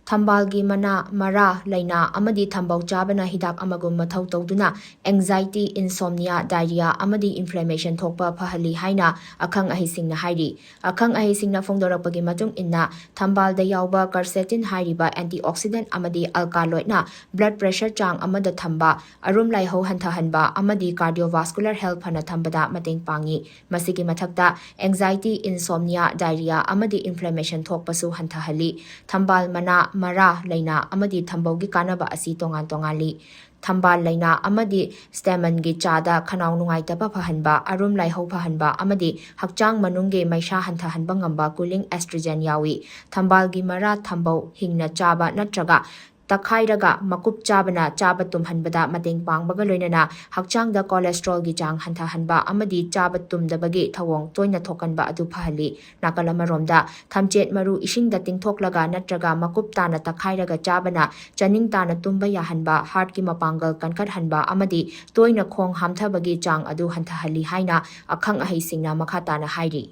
ꯊꯝꯕꯥꯜꯒꯤ ꯃꯅꯥ ꯃꯔꯥ ꯂꯩꯅꯥ ꯑꯃꯗꯤ ꯊꯝꯕꯧ ꯆꯥꯕꯅ ꯍꯤꯗꯥꯛ ꯑꯃꯒꯨꯝ ꯃꯊꯧ ꯇꯧꯗꯨꯅ ꯑꯦꯡꯖꯥꯏꯇꯤ ꯏꯟꯁꯣꯝꯅꯤꯌꯥ ꯗꯥꯏꯔꯤꯌꯥ ꯑꯃꯗꯤ ꯏꯟꯐ꯭ꯂꯦꯃꯦꯁꯟ ꯊꯣꯛꯄ ꯐꯍꯜꯂꯤ ꯍꯥꯏꯅ ꯑꯈꯪ ꯑꯍꯩꯁꯤꯡꯅ ꯍꯥꯏꯔꯤ ꯑꯈꯪ ꯑꯍꯩꯁꯤꯡꯅ ꯐꯣꯡꯗꯣꯔꯛꯄꯒꯤ ꯃꯇꯨꯡ ꯏꯟꯅ ꯊꯝꯕꯥꯜꯗ ꯌꯥꯎꯕ ꯀꯔꯁꯦꯇꯤꯟ ꯍꯥꯏꯔꯤꯕ ꯑꯦꯟꯇꯤꯑꯣꯛꯁꯤꯗꯦꯟꯠ ꯑꯃꯗꯤ ꯑꯜꯀꯥꯂꯣꯏꯗꯅ ꯕ꯭ꯂꯗ ꯄ꯭ꯔꯦꯁꯔ ꯆꯥꯡ ꯑꯃꯗ ꯊꯝꯕ ꯑꯔꯨꯝ ꯂꯥꯏꯍꯧ ꯍꯟꯊꯍꯟꯕ ꯑꯃꯗꯤ ꯀꯥꯔꯗꯤꯑꯣꯚꯥꯁꯀꯨꯂꯔ ꯍꯦꯜꯊ ꯐꯅ ꯊꯝꯕꯗ ꯃꯇꯦꯡ ꯄꯥꯡꯉꯤ ꯃꯁꯤꯒꯤ ꯃꯊꯛꯇ ꯑꯦꯡꯖꯥꯏꯇꯤ ꯏꯟꯁꯣꯝꯅꯤꯌꯥ ꯗꯥꯏꯔꯤꯌꯥ ꯑꯃꯗꯤ ꯏꯟꯐ꯭ꯂꯦꯃꯦꯁꯟ ꯊꯣꯛꯄꯁꯨ ꯍꯟꯊꯍꯜꯂꯤ ꯊꯝꯕꯥꯜ ꯃꯅꯥ ꯃꯔꯥ ꯂꯩꯅꯥ ꯑꯃꯗꯤ ꯊꯝꯕꯧꯒꯤ ꯀꯥꯟꯅꯕ ꯑꯁꯤ ꯇꯣꯉꯥꯟ-ꯇꯣꯉꯥꯟꯂꯤ ꯊꯝꯕꯥꯜ ꯂꯩꯅꯥ ꯑꯃꯗꯤ ꯁ꯭ꯇꯦꯃꯟꯒꯤ ꯆꯥꯗ ꯈꯅꯥꯎ ꯅꯨꯡꯉꯥꯏꯇꯕ ꯐꯍꯟꯕ ꯑꯔꯨꯝ ꯂꯥꯏꯍꯧ ꯐꯍꯟꯕ ꯑꯃꯗꯤ ꯍꯛꯆꯥꯡ ꯃꯅꯨꯡꯒꯤ ꯃꯩꯁꯥ ꯍꯟꯊꯍꯟꯕ ꯉꯝꯕ ꯀꯨꯂꯤꯡ ꯑꯦꯁꯇ꯭ꯔꯣꯖꯦꯟ ꯌꯥꯎꯏ ꯊꯝꯕꯥꯜꯒꯤ ꯃꯔꯥ ꯊꯝꯕꯧ ꯍꯤꯡꯅ ꯆꯥꯕ ꯅꯠꯇ꯭ꯔꯒ ꯇꯛꯈꯥꯏꯔꯒ ꯃꯀꯨꯞ ꯆꯥꯕꯅ ꯆꯥꯕ ꯇꯨꯝꯍꯟꯕꯗ ꯃꯇꯦꯡ ꯄꯥꯡꯕꯒ ꯂꯣꯏꯅꯅ ꯍꯛꯆꯥꯡꯗ ꯀꯣꯂꯦꯁꯇ꯭ꯔꯣꯜꯒꯤ ꯆꯥꯡ ꯍꯟꯊꯍꯟꯕ ꯑꯃꯗꯤ ꯆꯥꯕ ꯇꯨꯝꯗꯕꯒꯤ ꯊꯧꯑꯣꯡ ꯇꯣꯏꯅ ꯊꯣꯛꯀꯟꯕ ꯑꯗꯨ ꯐꯍꯜꯂꯤ ꯅꯥꯀꯜ ꯑꯃꯔꯣꯝꯗ ꯊꯝꯆꯦꯠ ꯃꯔꯨ ꯏꯁꯤꯡꯗ ꯇꯤꯡꯊꯣꯛꯂꯒ ꯅꯠꯇ꯭ꯔꯒ ꯃꯀꯨꯞ ꯇꯥꯅ ꯇꯛꯈꯥꯏꯔꯒ ꯆꯥꯕꯅ ꯆꯥꯅꯤꯡ ꯇꯥꯅ ꯇꯨꯝꯕ ꯌꯥꯍꯟꯕ ꯍꯥꯔꯠꯀꯤ ꯃꯄꯥꯡꯒꯜ ꯀꯟꯈꯠꯍꯟꯕ ꯑꯃꯗꯤ ꯇꯣꯏꯅ ꯈꯣꯡ ꯍꯥꯝꯊꯕꯒꯤ ꯆꯥꯡ ꯑꯗꯨ ꯍꯟꯊꯍꯜꯂꯤ ꯍꯥꯏꯅ ꯑꯈꯪ ꯑꯍꯩꯁꯤꯡꯅ ꯃꯈꯥ ꯇꯥꯅ ꯍꯥꯏꯔꯤ